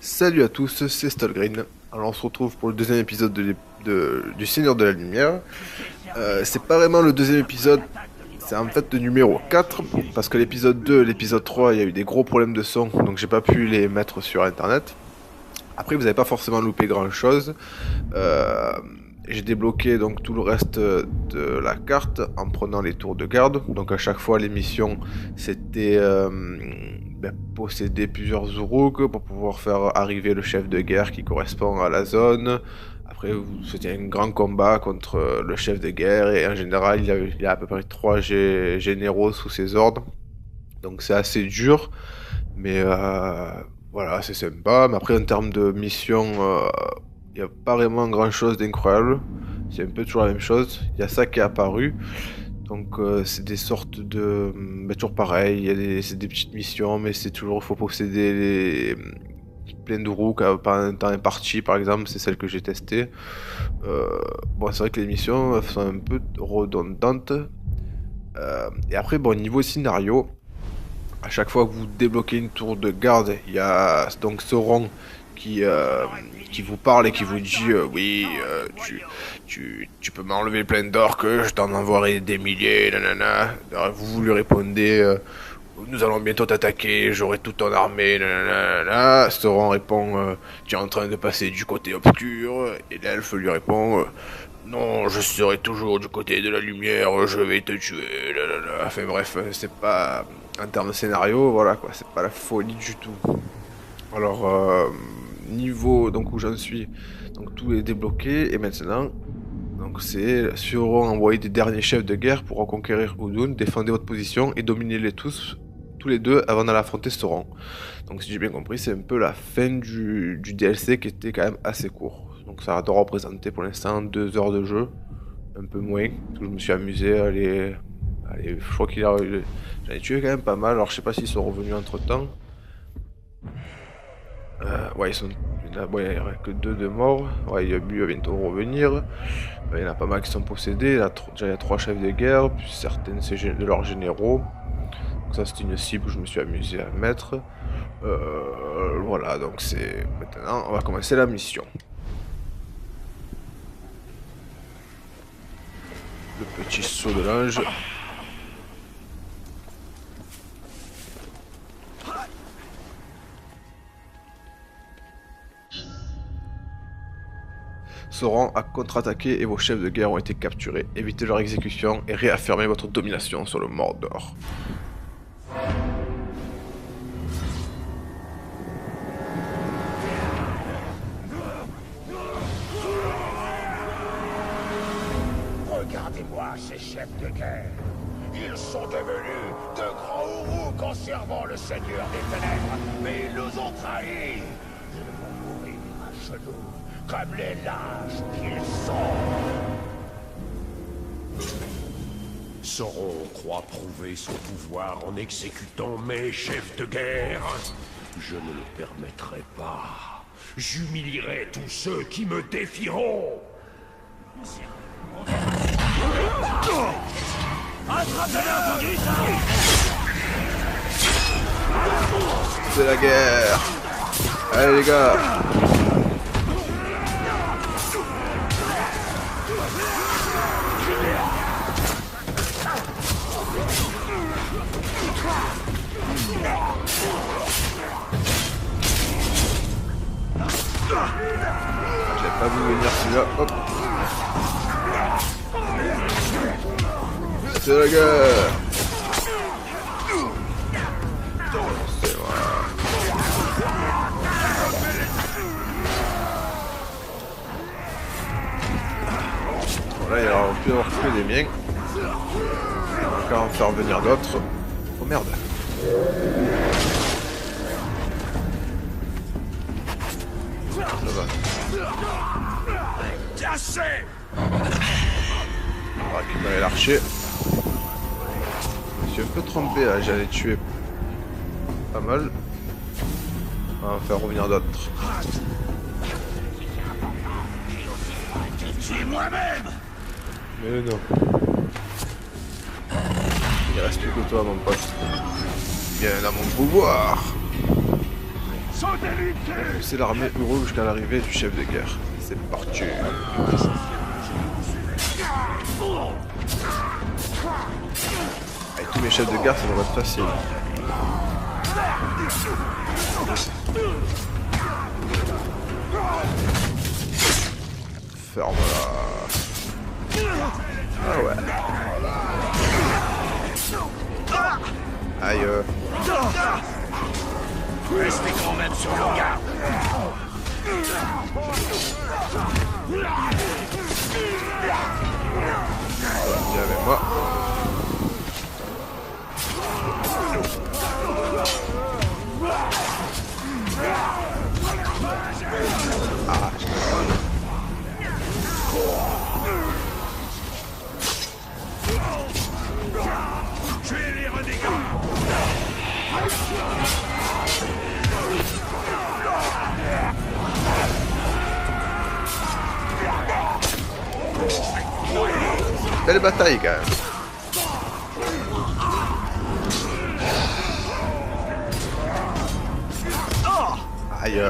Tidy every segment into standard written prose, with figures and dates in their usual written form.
Salut à tous, c'est Stolgreen. Alors on se retrouve pour le deuxième épisode du Seigneur de la Lumière. C'est pas vraiment le deuxième épisode, c'est en fait le numéro 4, parce que l'épisode 2 et l'épisode 3, il y a eu des gros problèmes de son, donc j'ai pas pu les mettre sur internet. Après vous avez pas forcément loupé grand chose. Euh, j'ai débloqué donc tout le reste de la carte en prenant les tours de garde. Donc à chaque fois les missions c'était posséder plusieurs Uruk pour pouvoir faire arriver le chef de guerre qui correspond à la zone. Après c'était un grand combat contre le chef de guerre et en général il y a à peu près 3 généraux sous ses ordres. Donc c'est assez dur mais voilà c'est sympa. Mais après en termes de mission il n'y a pas vraiment grand chose d'incroyable. C'est un peu toujours la même chose. Il y a ça qui est apparu. Donc c'est des sortes de... toujours pareil, c'est des petites missions, mais c'est toujours... Il faut posséder plein de roues dans un parti, par exemple, c'est celle que j'ai testée. Bon, c'est vrai que les missions sont un peu redondantes. Et après, bon, niveau scénario, à chaque fois que vous débloquez une tour de garde, il y a donc Sauron qui, euh, qui vous parle et qui vous dit oui, tu peux m'enlever plein d'or que je t'en envoierai des milliers, nanana. Alors, vous lui répondez nous allons bientôt t'attaquer, j'aurai toute ton armée, nanana. Sauron répond tu es en train de passer du côté obscur, et l'elfe lui répond non, je serai toujours du côté de la lumière, je vais te tuer, nanana. Enfin bref, c'est pas... En termes de scénario, voilà quoi, c'est pas la folie du tout. Alors, niveau donc où j'en suis, donc tout est débloqué et maintenant, donc c'est Sauron envoyer des derniers chefs de guerre pour reconquérir Udun, défendez votre position et dominez-les tous les deux avant d'aller affronter Sauron. Donc si j'ai bien compris, c'est un peu la fin du DLC qui était quand même assez court. Donc ça doit représenter pour l'instant 2 heures de jeu, un peu moins, parce que je me suis amusé à allez, je crois j'en ai tué quand même pas mal, alors je sais pas s'ils sont revenus entre temps. Ouais, il y en a que 2 de morts. Ouais, Yabu va bientôt revenir. Il y en a pas mal qui sont possédés. Déjà, il y a 3 chefs de guerre, puis certaines de leurs généraux. Donc ça, c'est une cible que je me suis amusé à mettre. Voilà, donc c'est... Maintenant, on va commencer la mission. Le petit saut de l'ange. Sauron a contre-attaqué et vos chefs de guerre ont été capturés. Évitez leur exécution et réaffirmez votre domination sur le Mordor. Regardez-moi ces chefs de guerre. Ils sont devenus de grands Uruk en servant le Seigneur des Ténèbres, mais ils nous ont trahis. Ils vont mourir à genoux, comme les lâches qu'ils sont. Sauron croit prouver son pouvoir en exécutant mes chefs de guerre. Je ne le permettrai pas. J'humilierai tous ceux qui me défieront. C'est la guerre. Allez les gars. J'avais pas vu venir celui-là. Hop. C'est la guerre. C'est vrai. Voilà, il aurait pu avoir que des miens. On va encore en faire venir d'autres. Oh merde. Ça va. On va récupérer l'archer. Je me suis un peu trompé là, j'allais tuer pas mal. On va en faire revenir d'autres. C'est moi-même. Mais non. Il reste plus que toi mon pote. Viens dans mon pouvoir. C'est l'armée Uro jusqu'à l'arrivée du chef de guerre. C'est parti. Avec tous mes chefs de guerre, ça devrait être facile. Ferme-la. Ah ouais. Aïe. Restez quand même sur le garde. Viens avec moi. Ah, je Tuez les renégats. Belle bataille quand même. Aïe.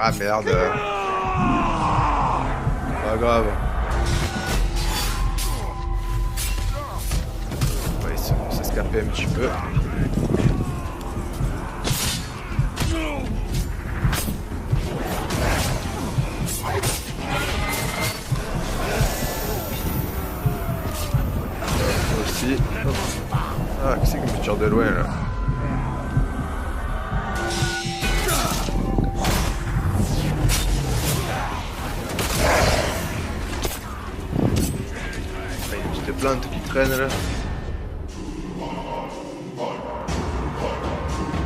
Ah merde. Pas grave. On va essayer de s'escaper un petit peu. Aussi. Ah, qui c'est qui me tire de loin là? Plante qui traîne là.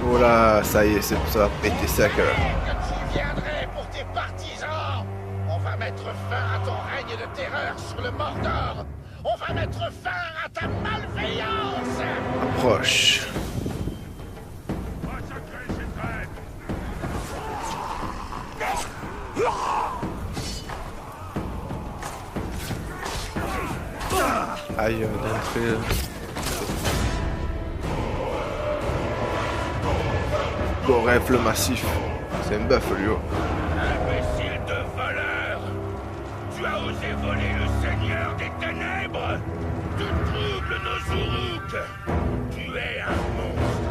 Oh là, ça y est, ça va péter sec là. Quand tu viendrais pour tes partisans, on va mettre fin à ton règne de terreur sur le Mordor. On va mettre fin à ta malveillance. Approche. Aïe, d'entrée là. Gorefle massif. C'est un bœuf lui. Imbécile de voleur! Tu as osé voler le Seigneur des Ténèbres! Tu troubles nos Uruk! Tu es un monstre!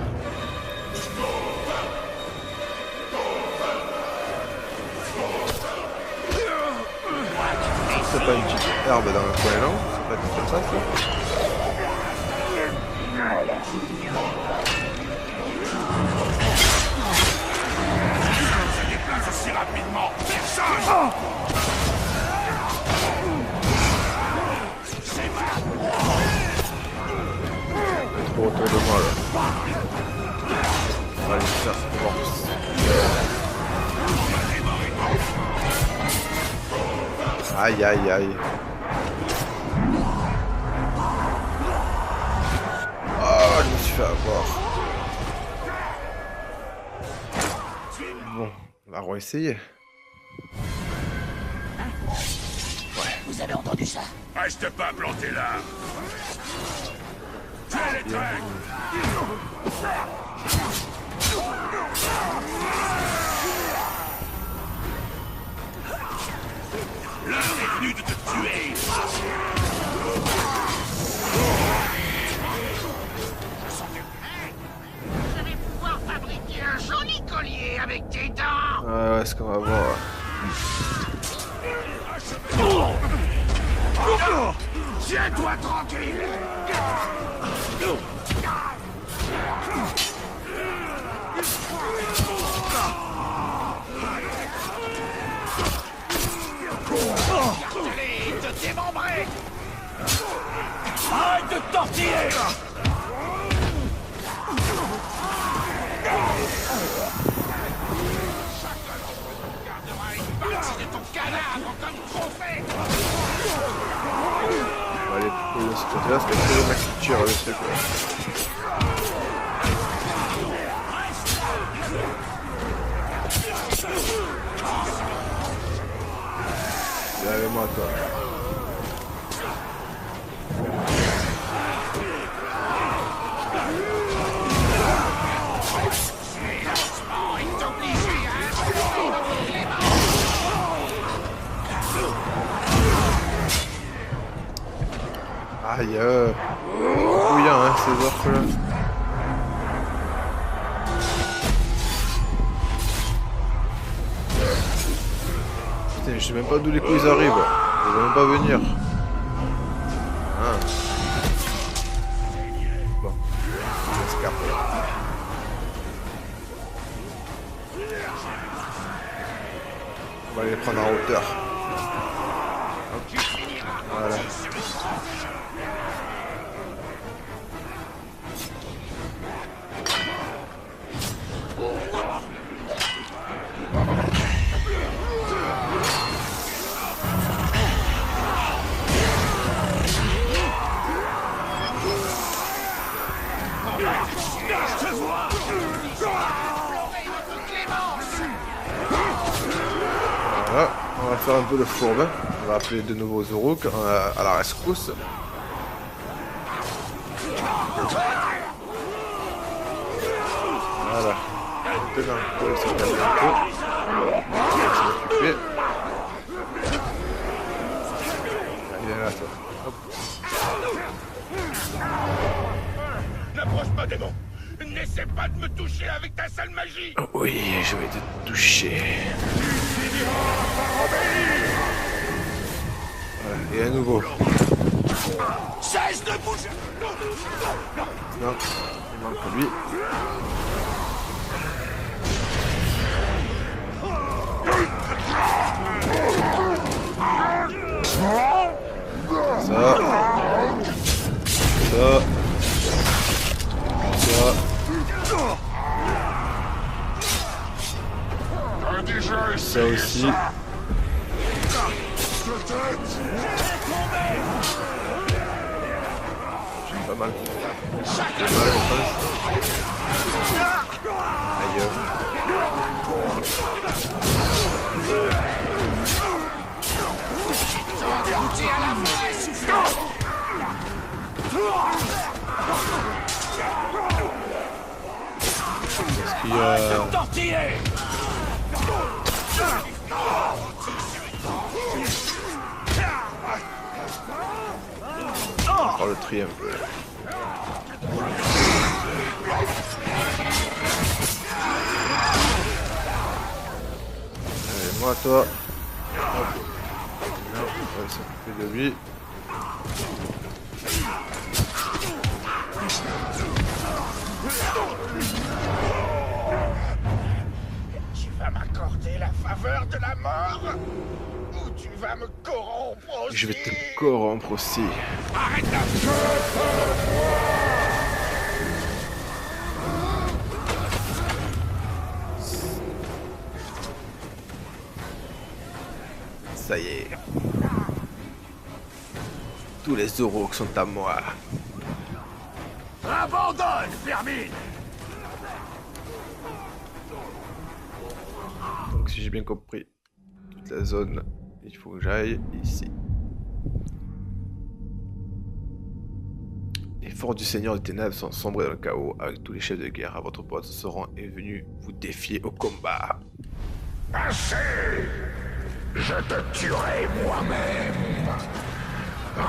C'est pas une petite herbe dans le coin, non? C'est pas comme ça, ça? Se déplace aussi rapidement! Personne! C'est ma... Trop autour de moi là. On va aller faire force. Aïe aïe aïe. Oh, je me suis fait avoir. Bon, on va réessayer. Vous avez entendu ça? Reste pas planté là! Tuez les traîtres! L'heure est venue de te tuer! Vous allez pouvoir fabriquer un joli collier avec tes dents! Ouais, ouais, ce qu'on va voir. Tiens-toi tranquille! Allez, te démembrer! Arrête de tortiller! Gardera une partie de ton cadavre comme trophée! On va aller pour le site là, parce que c'est le mec qui tire avec ce truc là. à toi. Aïe, bouillant hein, ces orques là. Putain, je sais même pas d'où les coups ils arrivent. Ils vont même pas venir. Ah. Bon, on escape. On va les prendre en hauteur. Hop. Voilà. Voilà, on va faire un peu le fourbe. On va appeler de nouveau Zuruk à la rescousse. Voilà. Maintenant, il se calme un peu. On va s'en occuper. Il est là, toi. Hop. N'approche pas, démon. N'essaie pas de me toucher avec ta sale magie. Oui, je vais te toucher. Voilà, et à nouveau. Cesse de bouger. Non, il manque lui. Ça. Ça. Ça aussi. J'ai pas mal. Aïe. Est-ce qu'il y a... Encore le triumph. Allez, moi, toi. Hop. Non, on va s'occuper de lui. Tu vas m'accorder la faveur de la mort ou tu vas me corrompre aussi? Je vais te corrompre aussi. Arrête la Ça y est. Tous les euros sont à moi. Abandonne, vermine. Donc si j'ai bien compris, toute la zone, il faut que j'aille ici. Les forces du Seigneur des Ténèbres sont sombrées dans le chaos, avec tous les chefs de guerre à votre poste seront et venus vous défier au combat. Assez. Je te tuerai moi-même.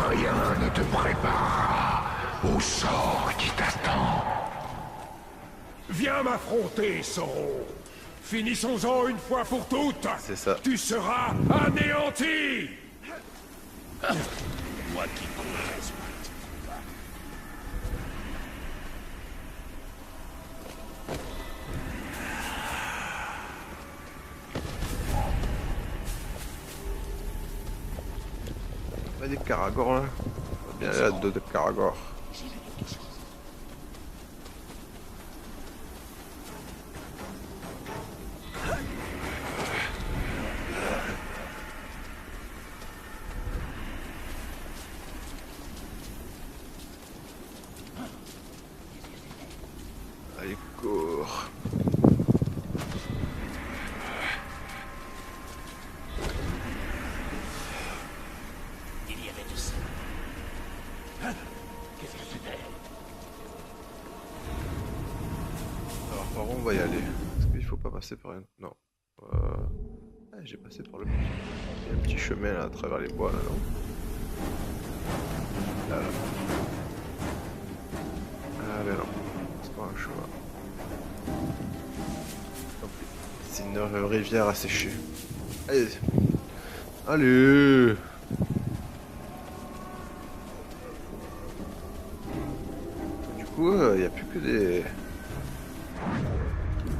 Rien ne te préparera au sort qui t'attend. Viens m'affronter, Sauron. Finissons-en une fois pour toutes. C'est ça. Tu seras anéanti. Moi qui compresse. Pas des Karagors là. On va bien aller à deux de Karagors. Allez, cours. passé par un... Non. Ah, j'ai passé par le... Il y a un petit chemin là à travers les bois là, non? Là, là. Ah mais non, c'est pas un chemin. C'est une rivière asséchée. Allez. Allez. Du coup, il n'y a plus que des...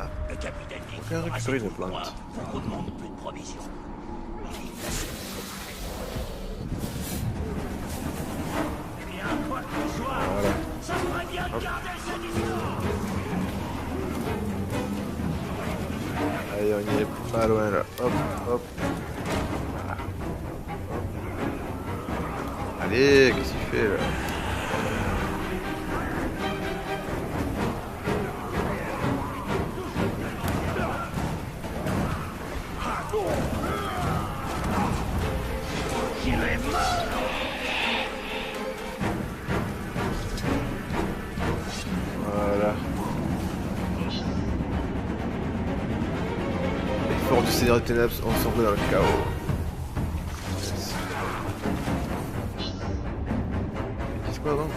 Ah. Le capitaine dit On peut récupérer une plante. on ne demande plus de provisions. Voilà. Ça ferait bien de garder cette histoire. Allez, on y est pas loin là. Hop, hop. Voilà. Allez, qu'est-ce qu'il fait là? Voilà. Les forces du Seigneur des Ténèbres ont sombré dans le chaos. Ils disent quoi non?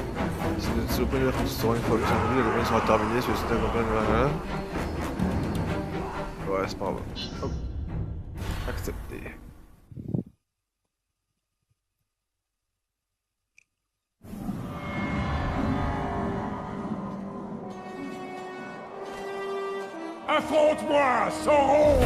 Si le point de la France sera une fois le temps de la campagne sera terminée, sur le site de la campagne, voilà. Ouais, c'est pas grave. Hop. Accepté. Affronte-moi, Sauron!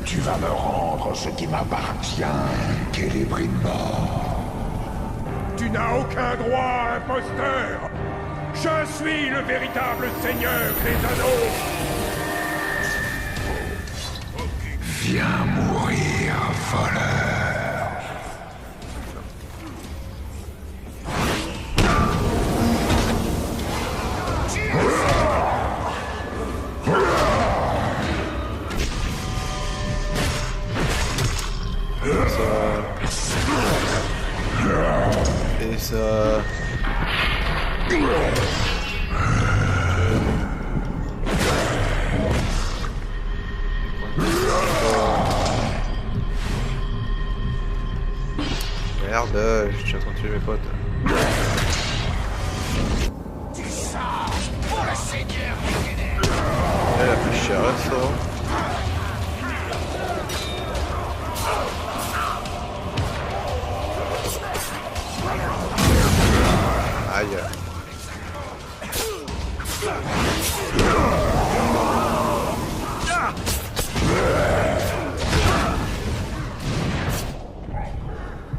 Tu vas me rendre ce qui m'appartient, Celebrimbor. Tu n'as aucun droit, imposteur! Je suis le véritable seigneur des anneaux! Viens mourir, voleur. Et ça... Merde, je suis en train de tuer mes potes. Du sang pour le seigneur des ténèbres. Elle a plus cher, ça. Aïe.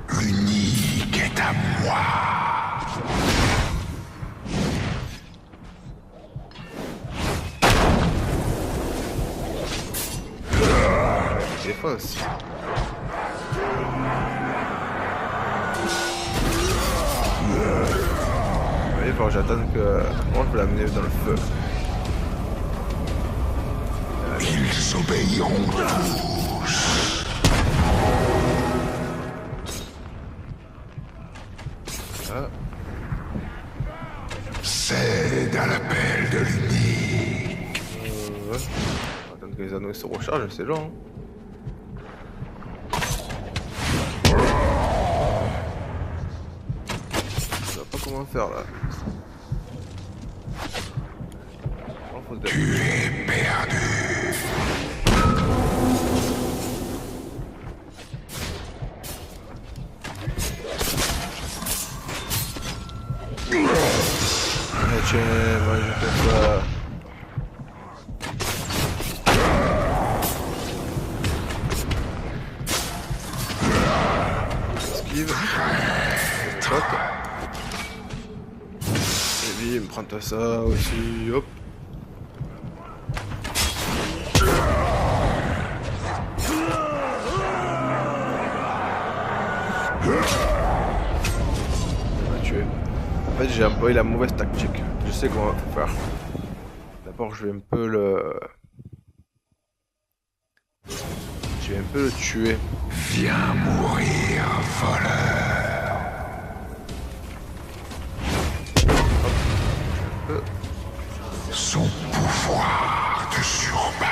L'unique est à moi. Défense. Il faut que j'attende que... Moi, je peux l'amener dans le feu. Ils obéiront tous. Ah. Cède à l'appel de l'unique. Ouais. On va attendre que les anneaux se rechargent, c'est long. Je sais pas comment faire là. Oh, faut Tu es perdu. Allez, tiens, moi je fais ça. Esquive. Hop. Et bim, prends-toi ça aussi, hop. On va tuer. En fait, j'ai employé la mauvaise tactique. Je sais comment faut faire. D'abord, je vais un peu le... Je vais un peu le tuer. Viens mourir, voleur. Son pouvoir te surpasse.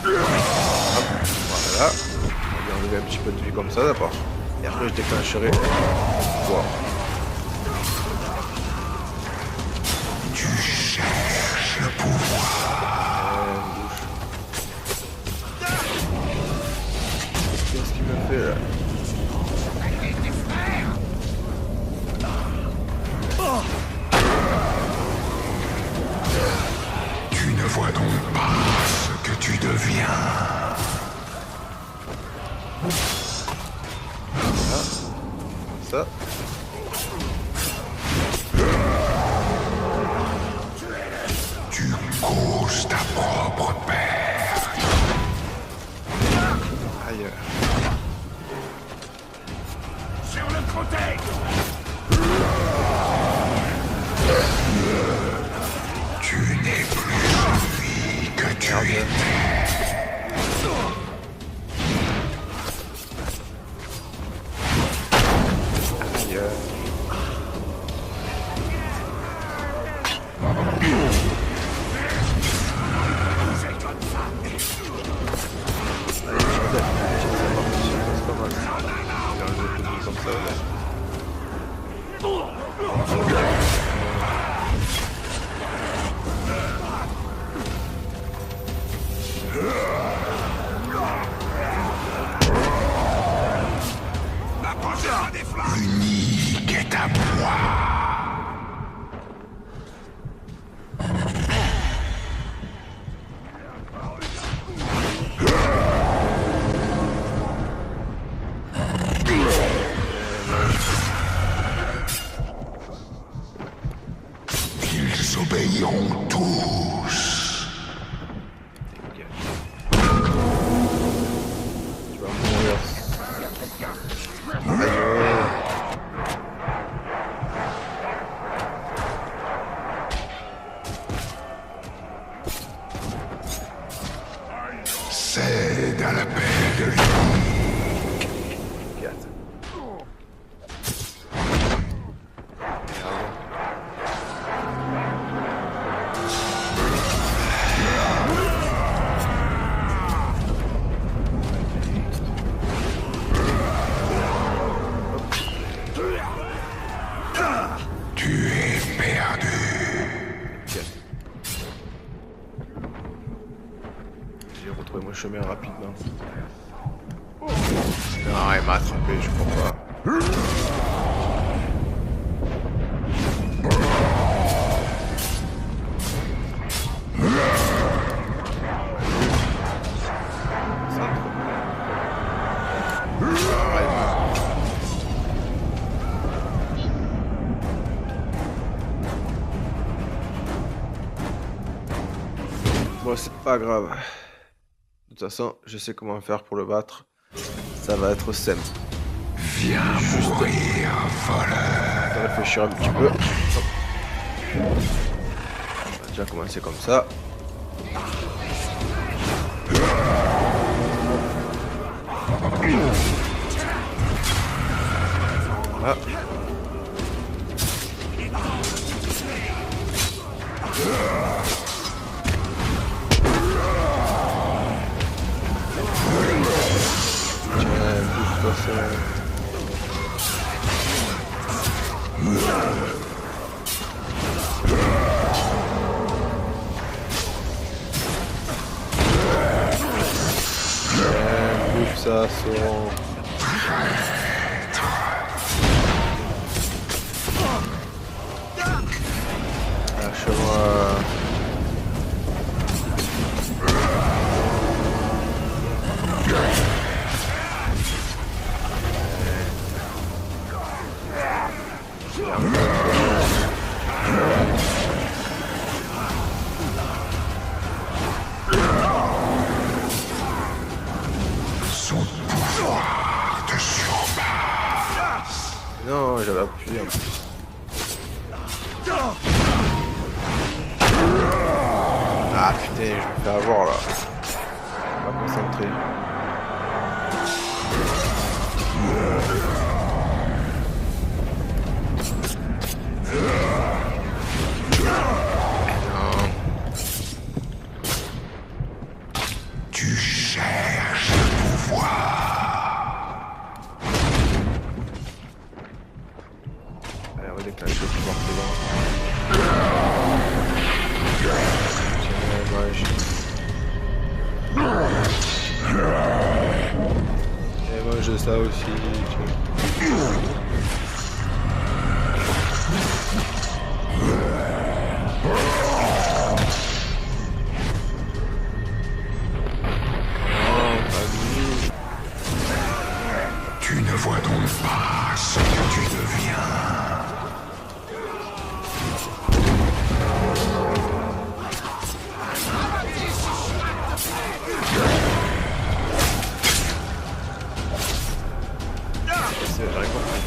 Voilà. On va enlever un petit peu de vie comme ça d'abord. Et après je déclencherai. Wow. Tu cherches le pouvoir. Qu'est-ce qu'il me fait là? Tu ne vois donc pas ce que tu deviens. Ça. Tu causes ta propre perte. Aïe. Sur le côté! Tu n'es plus celui que tu étais. Aïe. L'unique est à moi. Ils obéiront tous. Tu vas mourir. Aïe. Cède à l'appel de l'unique. Regarde. Tu es perdu. J'ai retrouvé mon chemin rapidement. Non, il m'a attrapé, je crois pas. Bon, c'est pas grave. De toute façon, je sais comment faire pour le battre. Ça va être simple. Viens mourir, voleur. On va réfléchir un petit peu. Hop. On va déjà commencer comme ça. Voilà. Bouffe ça, son... Lâche-moi. Son pouvoir te surpasse. Non, j'avais appuyé en plus. Ah putain, je me fais avoir là. On va concentrer. mange ça aussi. Tu vois. Tu ne vois donc pas ce que tu deviens. C'est vrai compris.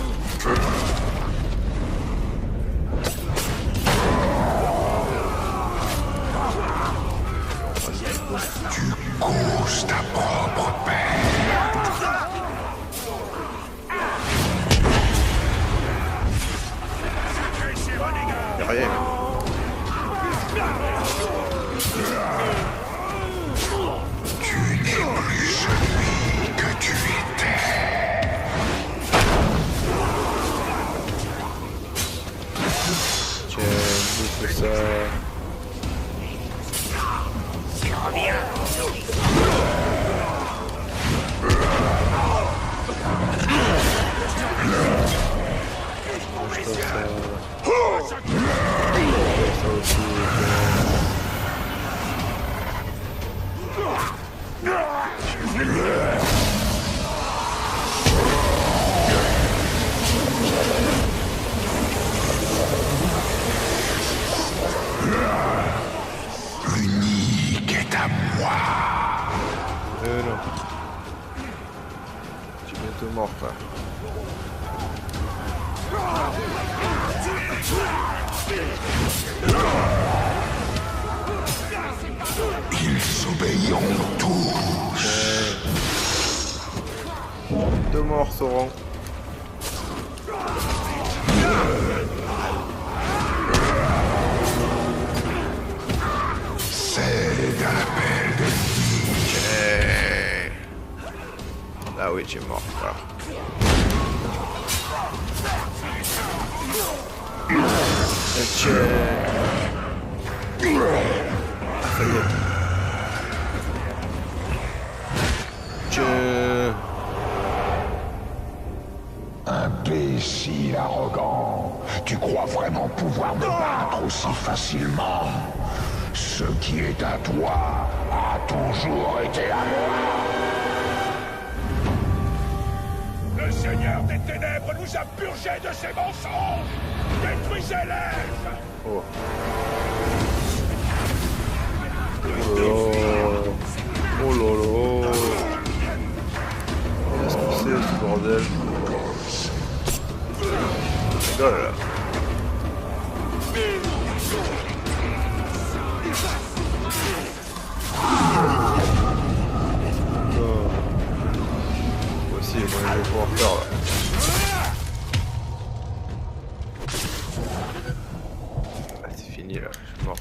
Tu causes ta propre peine. Y'a rien. Tu n'es plus celui que tu étais. Tiens, bouffe ça. Ça aussi. L'unique est à moi. Non. Tu es bientôt mort, frère. Ils obéiront tous. Deux morts seront. Cède à l'appel de Là oui, tu es mort, frère. Imbécile arrogant. Tu crois vraiment pouvoir me battre aussi facilement? Ce qui est à toi a toujours été à moi. Le Seigneur des Ténèbres nous a purgés de ses mensonges. Détruisez-les. Oh. Oh lolo. Qu'est-ce que c'est ce bordel? Oh là là. Aussi, moi je vais pouvoir faire là. Ah, c'est fini là, je suis mort.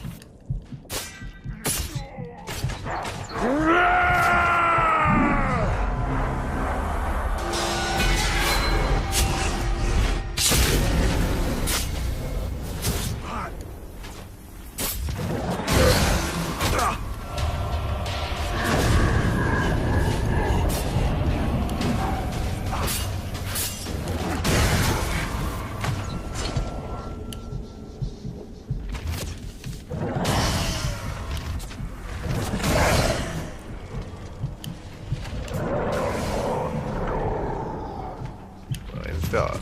Faire.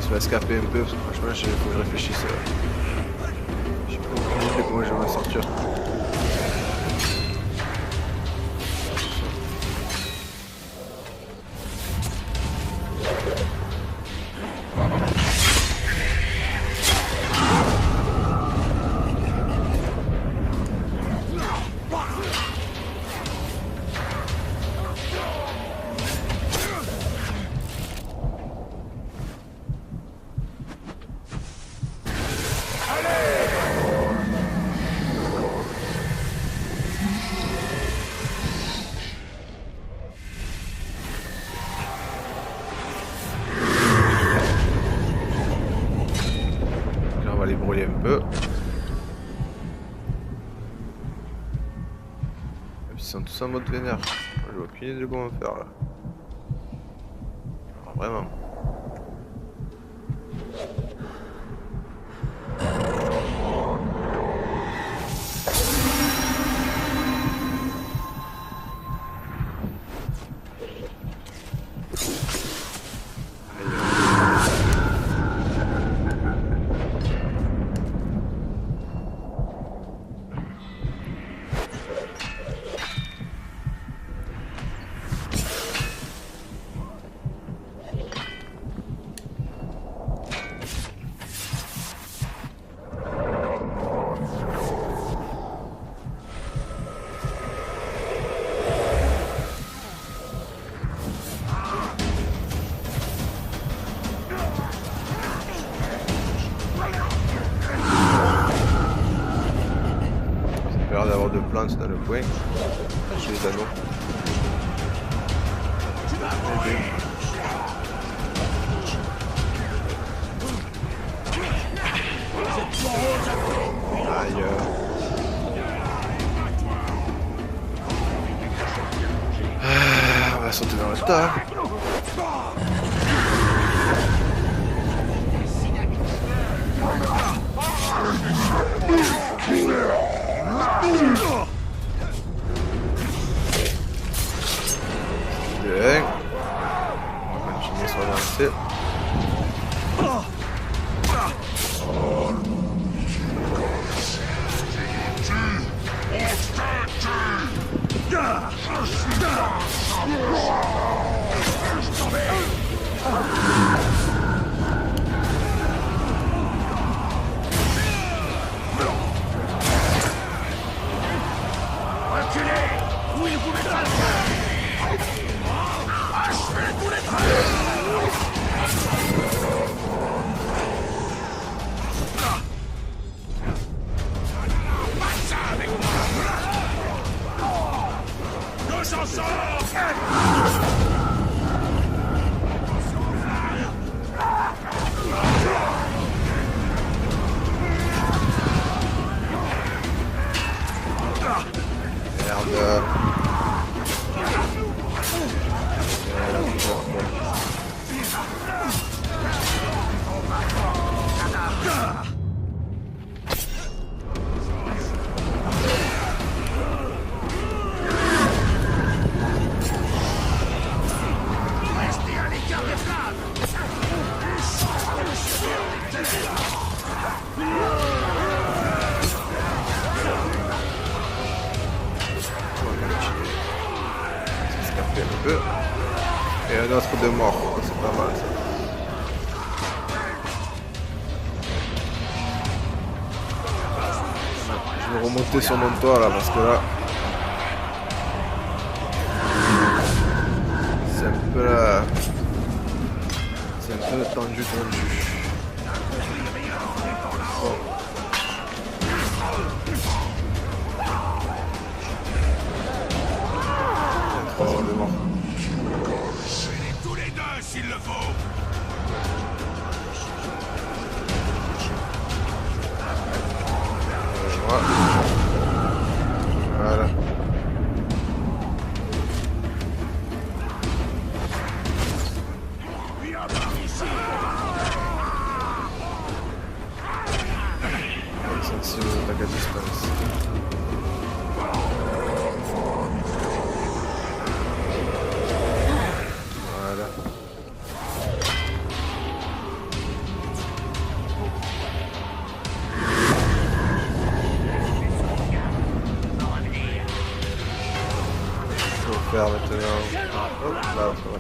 Je vais escaper un peu parce que franchement, il faut que je réfléchisse. Je sais pas comment je vais m'en sortir. Ils sont tous en mode vénère. J'ai aucune idée de comment faire là. Alors, vraiment. D'avoir de plantes dans le coin. J'ai les anneaux. Aïe. On va sauter dans le tas. Bien. On va continuer sur la lancée. Et un autre de mort, c'est pas mal ça. Je vais remonter sur mon toit là parce que là c'est un peu là. C'est un peu tendu. Bon. Oh, de mort. Tous les deux s'il le faut. Voilà. Celle-ci attaque à distance. Voilà. Faut faire maintenant. Hop là, ça va.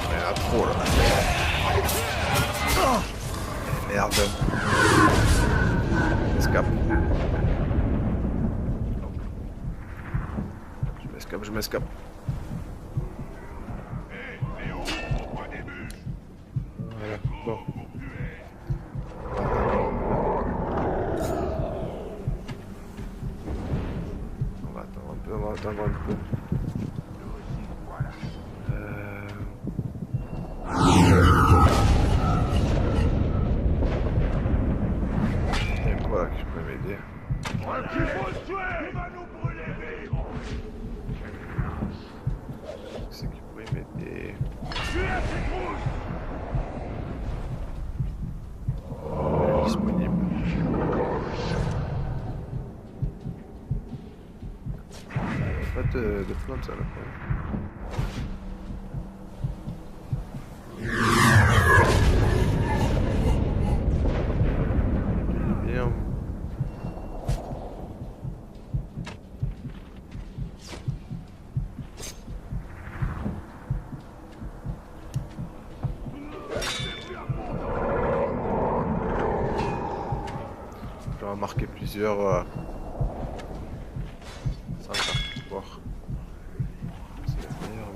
Mais là, trop là. Merde. Escape. Je m'escape. Voilà, bon. On va attendre un peu. de plantes là. Bien. Je vais en marquer plusieurs. Sans faire voir. C'est la meilleure.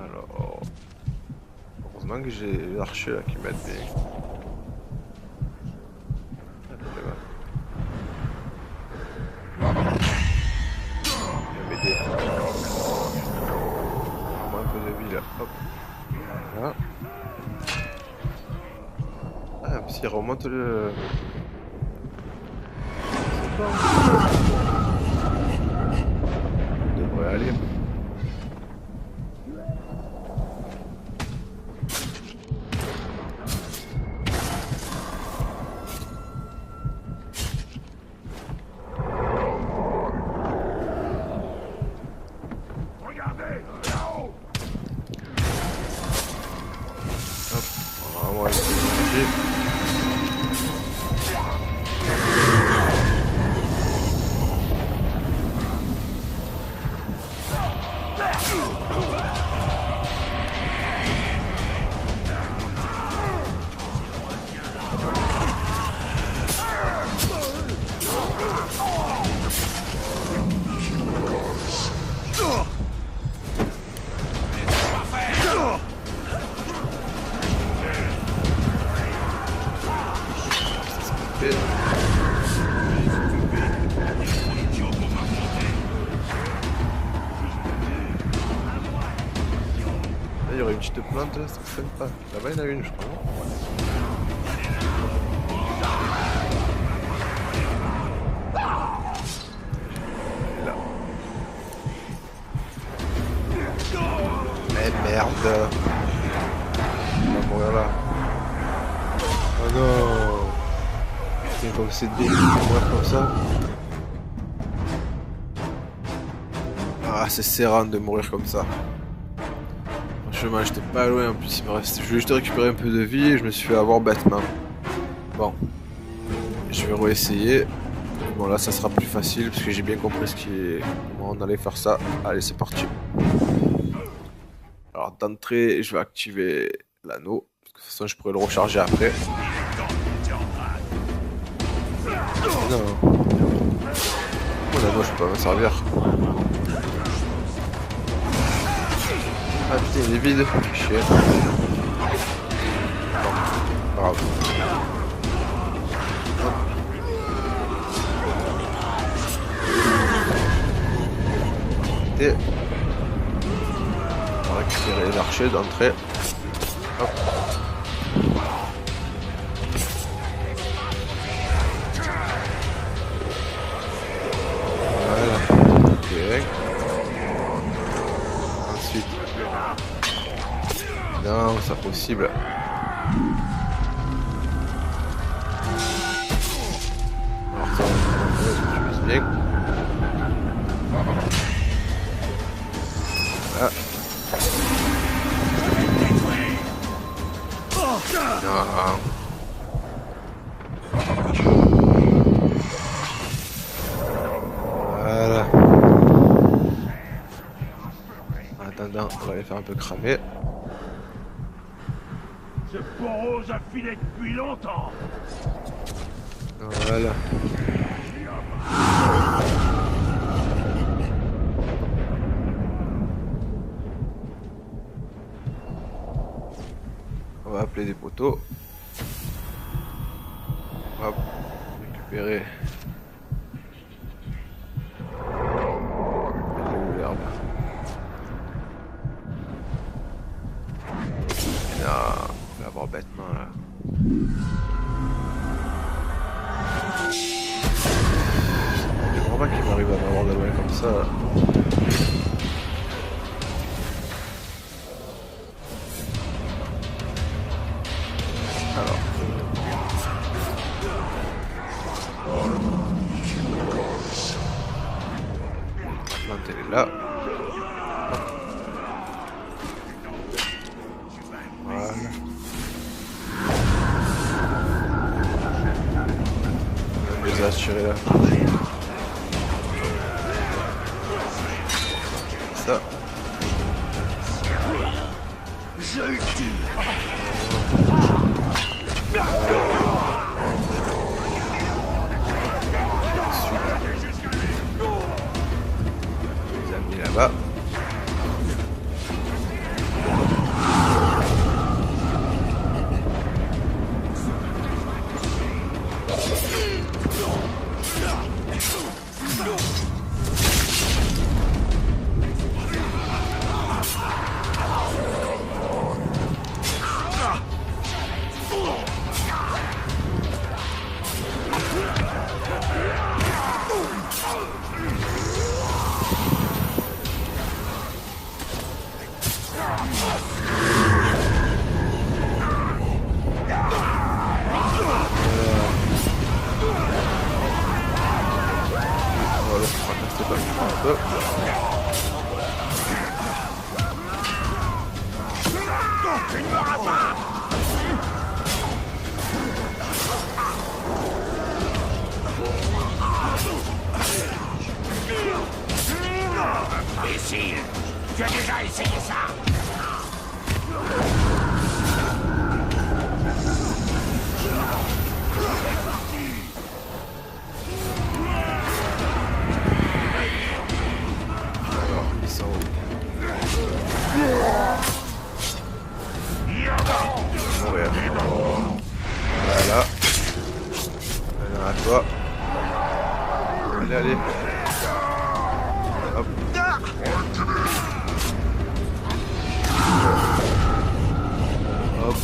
Alors, heureusement que j'ai l'archer là qui m'aide bien. Attends, là-bas. Il va m'aider. Vraiment un peu de vie là. Hop. Voilà. Ah, s'il remonte le... C'est bon. On devrait aller. Regardez, là-haut. Hop, vraiment avec le danger. Là, il y aurait une petite plante, ça traîne pas. Là-bas, il y en a une, je crois. Et là. Mais merde. On va mourir là. Oh non. C'est comme c'est débile de mourir comme ça. Ah, c'est serrant de mourir comme ça. Franchement, j'étais pas loin en plus, il me reste. Je voulais juste récupérer un peu de vie et je me suis fait avoir bêtement. Bon. Je vais réessayer. Bon, là, ça sera plus facile parce que j'ai bien compris comment on allait faire ça. Allez, c'est parti. Alors, d'entrée, je vais activer l'anneau. De toute façon, je pourrais le recharger après. Non. Oh, l'anneau, je peux pas m'en servir. Ah putain, il est vide. Chier. Bon, pas grave. Et on va récupérer l'archer d'entrée. Hop. Voilà. Ok. Ensuite. Non, c'est impossible. Alors ça, je vise bien. Ah. Non. Voilà. En attendant, on va les faire un peu cramer. Ce porose a filé depuis longtemps. Voilà. On va appeler des poteaux. Hop, récupérer l'herbe. Non, on va avoir bêtement là. Je comprends pas qu'il m'arrive à m'avoir de loin comme ça. Alors. elle est là. Voilà. On les a attirés là. Ça. Je le tue. Les a mis là-bas. Voilà, je crois que c'était pas un peu. Imbécile! Tu as déjà essayé ça! Alors, ils sont où? Mourir. Voilà. Allez, à toi. Allez, allez. Hop. Hop.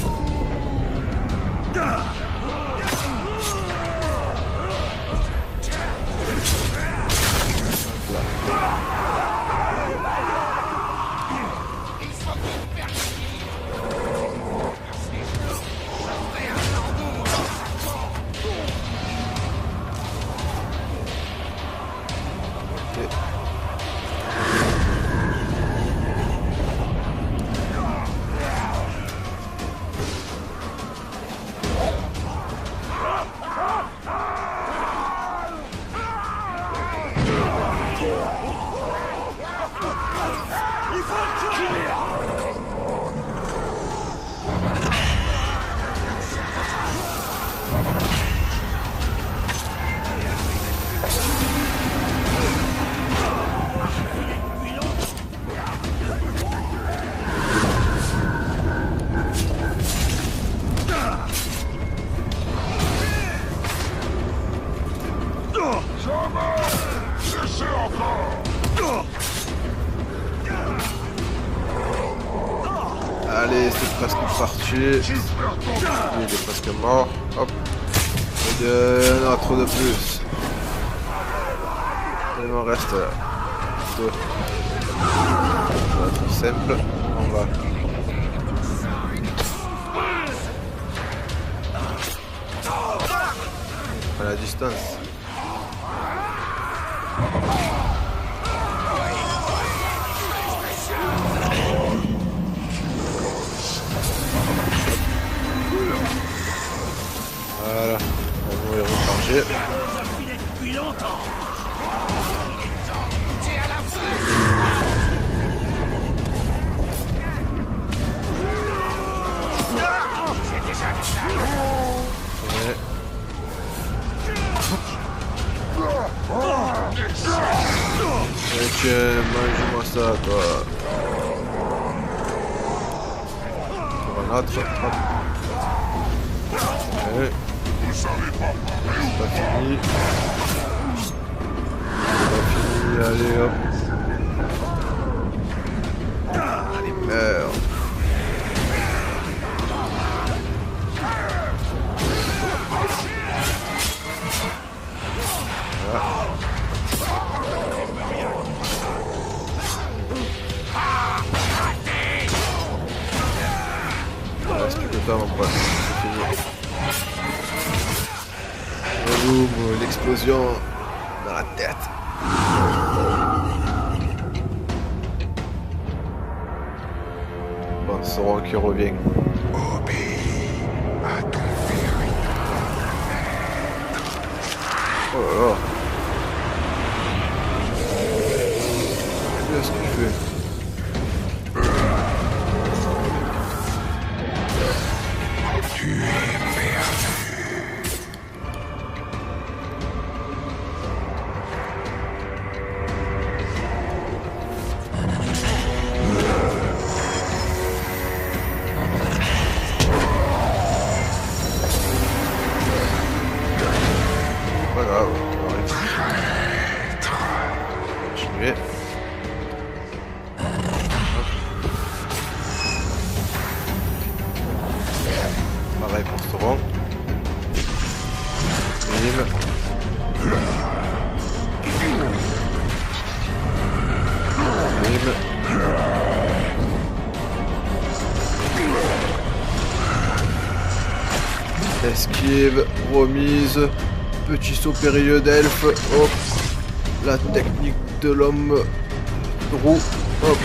Allez, c'est presque parti. Il est presque mort. Hop. Il y en a trop de plus. Il m'en reste 2. Ça va être simple. On va. À la distance. Voilà, on va mourir rechargé. Depuis longtemps. C'est à la fin. J'ai déjà vu ça. Ouais. Ok, mange-moi ça, toi. Pour un autre. Hop. Ouais. C'est pas fini. C'est pas fini, allez hop. Allez, meurs. Voilà. Il reste plus que toi, mon pote. C'est fini. Boum, l'explosion dans la tête. Sauron qui revient. Obéis à ton véritable. Oh là là. Qu'est-ce qu'il fait? Tu es perdu. Pas grave, on va continuer. Pareil pour Sauron. Bim. Bim. Esquive, remise, petit saut périlleux d'elfe, hop, la technique de l'homme roux, hop.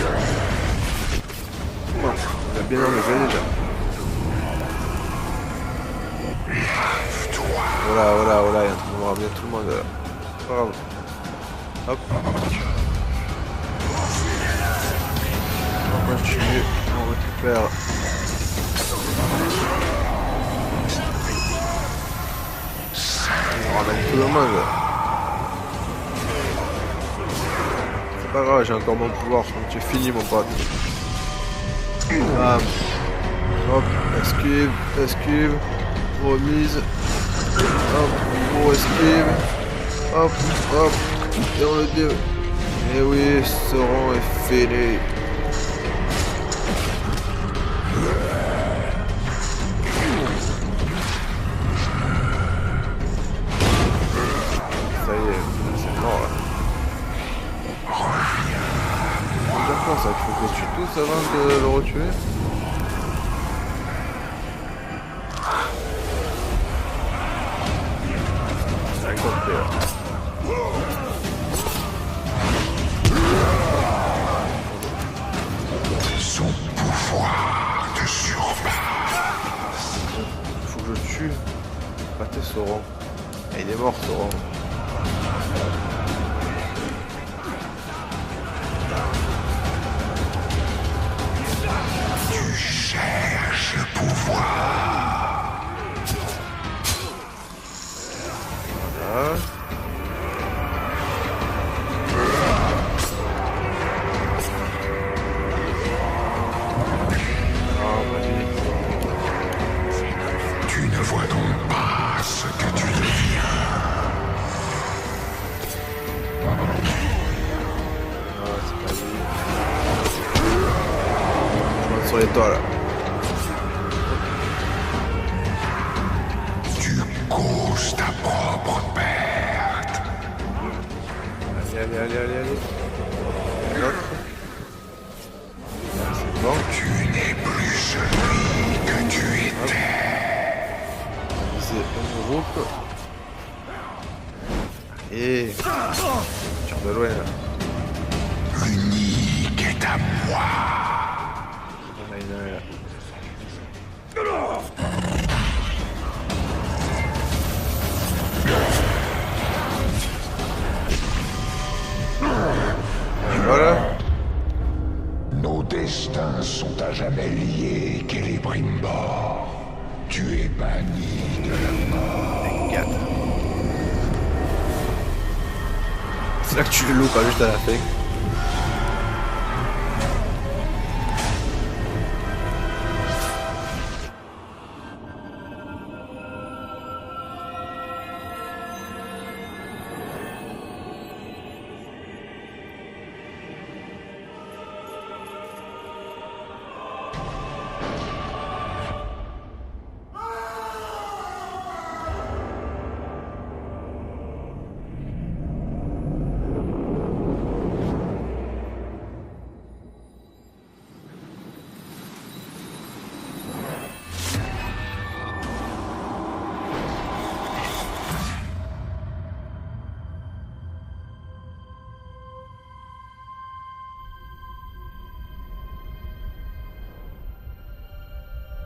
On a bien enlevé déjà. Voilà, voilà, voilà, on va bien tout le monde là. Bravo. Hop. On continue, on récupère. On ramène tout le monde. C'est pas grave, j'ai encore mon pouvoir, donc j'ai fini mon pote. Bam. Hop, esquive, esquive, remise. Hop, gros esquive. Hop, hop. Et on le dit. Et oui, Sauron est fêlé. Ça y est, c'est mort là. Déjà quoi ça, il faut que je tue tous avant de le retuer. C'est compris là. Son pouvoir te surpasse. Faut que je tue. Pas tes Sauron. Ah, il est mort Sauron. Tu cherches le pouvoir. Voilà. Ah, vas-y. Tu ne vois donc pas ce que tu deviens. Ah, c'est pas lui. Je monte sur les toits là. Tu causes ta propre perte. Allez, allez, allez, allez, allez. L'autre. C'est bon. Tu n'es plus celui que tu étais. C'est un groupe. Et tire de loin là. L'unique est à moi. Là, il y en a un, là. Et voilà. Nos destins sont à jamais liés, Celebrimbor. Tu es banni de la mort. Regarde. C'est là que tu le loupes, pas juste à la fin.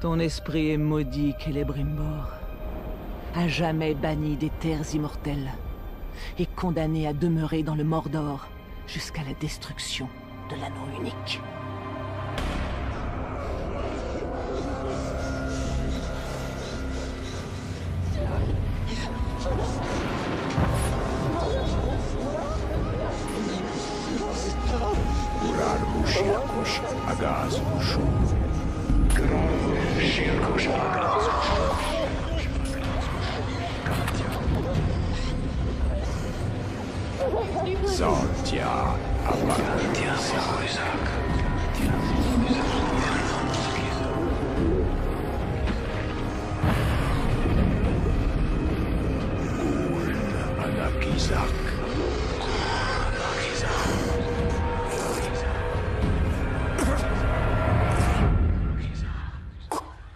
Ton esprit est maudit, Celebrimbor. À jamais banni des terres immortelles. Et condamné à demeurer dans le Mordor jusqu'à la destruction de l'anneau unique.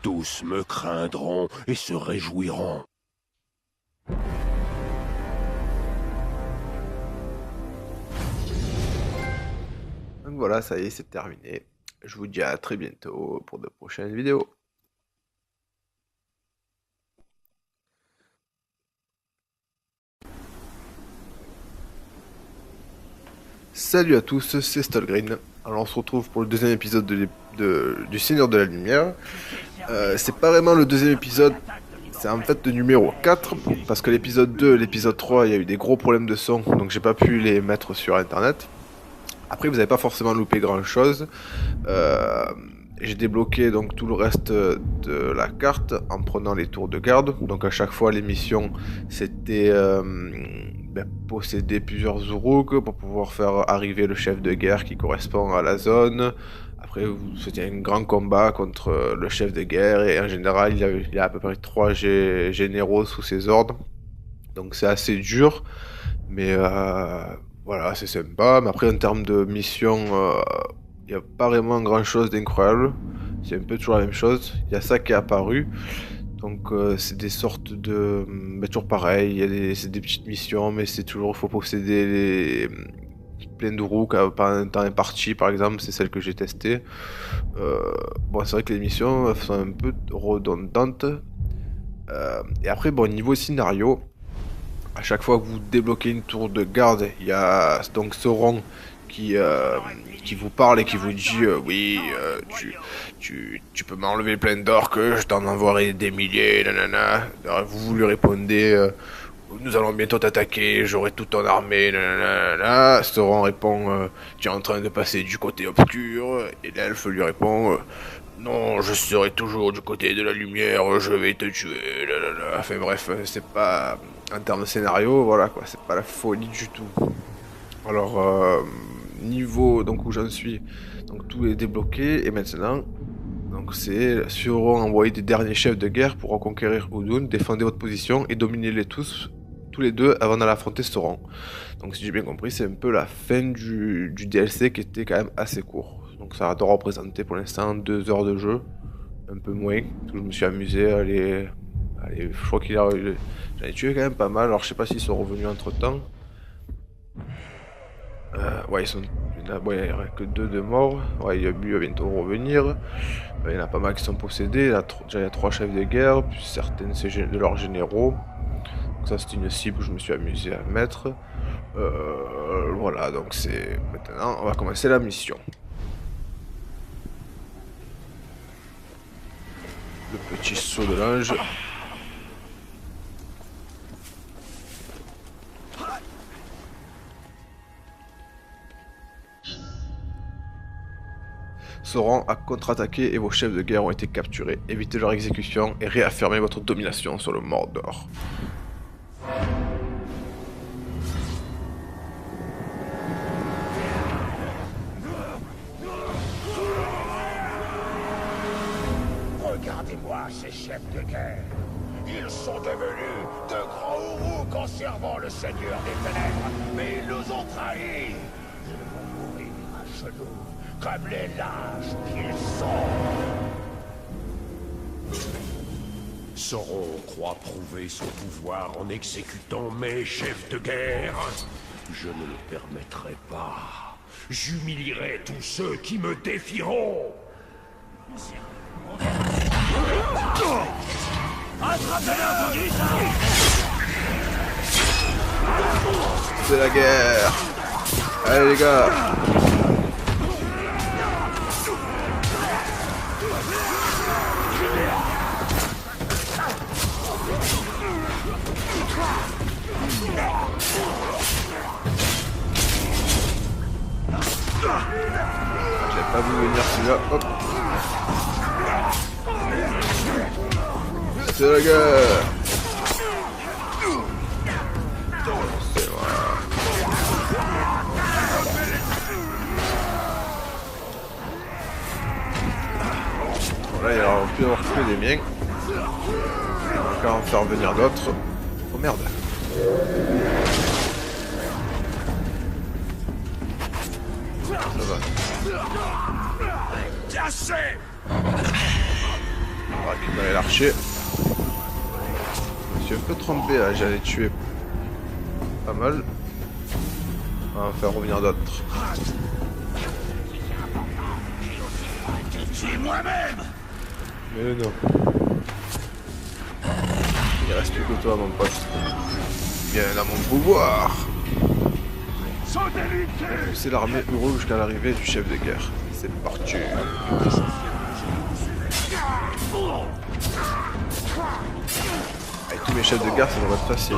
Tous me craindront et se réjouiront. Donc voilà, ça y est, c'est terminé. Je vous dis à très bientôt pour de prochaines vidéos. Salut à tous, c'est Stolgreen. Alors on se retrouve pour le deuxième épisode du Seigneur de la Lumière. C'est pas vraiment le deuxième épisode, c'est en fait le numéro 4, parce que l'épisode 2 et l'épisode 3, il y a eu des gros problèmes de son, donc j'ai pas pu les mettre sur internet. Après vous n'avez pas forcément loupé grand chose. J'ai débloqué donc tout le reste de la carte en prenant les tours de garde. Donc à chaque fois les missions c'était posséder plusieurs Uruk pour pouvoir faire arriver le chef de guerre qui correspond à la zone. Après c'était un grand combat contre le chef de guerre et en général il y a à peu près 3 généraux sous ses ordres. Donc c'est assez dur, mais voilà, c'est sympa. Mais après en termes de mission, il n'y a pas vraiment grand chose d'incroyable. C'est un peu toujours la même chose. Il y a ça qui est apparu. Donc c'est des sortes de... toujours pareil, c'est des petites missions, mais c'est toujours... Il faut posséder plein d'Uruk par un temps imparti, par exemple, c'est celle que j'ai testée. Bon, c'est vrai que les missions sont un peu redondantes. Et après, bon, niveau scénario, à chaque fois que vous débloquez une tour de garde, il y a donc Sauron qui vous parle et qui vous dit oui, tu peux m'enlever plein d'or que je t'en envoierai des milliers, nanana. Alors, vous lui répondez nous allons bientôt t'attaquer, j'aurai toute ton armée, nanana. Sauron répond tu es en train de passer du côté obscur, et l'elfe lui répond non, je serai toujours du côté de la lumière, je vais te tuer, nanana. Enfin bref, c'est pas en termes de scénario, voilà quoi, c'est pas la folie du tout. Alors niveau donc où j'en suis, donc tout est débloqué et maintenant donc c'est Sauron envoyer des derniers chefs de guerre pour reconquérir Udun, défendez votre position et dominez-les tous les deux avant d'aller affronter Sauron. Donc si j'ai bien compris, c'est un peu la fin du DLC qui était quand même assez court. Donc ça doit représenter pour l'instant 2 heures de jeu, un peu moins, parce que je me suis amusé à aller je crois qu'il a j'en ai tué quand même pas mal, alors je sais pas s'ils sont revenus entre temps. Ouais, il n'y en a que 2 de morts. Ouais, il y a Mu va bientôt revenir. Il y en a pas mal qui sont possédés. Déjà, il y a 3 chefs de guerre, plus certaines de leurs généraux. Donc ça, c'est une cible que je me suis amusé à mettre. Voilà, donc c'est... Maintenant, on va commencer la mission. Le petit saut de l'ange. Sauron a contre-attaqué et vos chefs de guerre ont été capturés. Évitez leur exécution et réaffirmez votre domination sur le Mordor. Regardez-moi ces chefs de guerre. Ils sont devenus de grands Uruk en servant le Seigneur des Ténèbres, mais ils nous ont trahis. Ils vont mourir à genoux, comme les lâches qu'ils sont. Sauron croit prouver son pouvoir en exécutant mes chefs de guerre. Je ne le permettrai pas. J'humilierai tous ceux qui me défieront. C'est la guerre. Allez les gars. J'avais pas voulu venir celui-là. Hop. C'est la guerre. C'est vrai. Voilà, il aurait pu avoir que des miens. On va encore en faire venir d'autres. Oh merde. Ça va. Cassé! On va récupérer l'archer. Je me suis un peu trompé là, j'allais tuer pas mal. On va en faire revenir d'autres. C'est moi-même! Mais non. Il reste plus que toi mon pote. Viens à mon pouvoir. C'est l'armée Uro jusqu'à l'arrivée du chef de guerre. C'est parti. Avec tous mes chefs de guerre, ça devrait être facile.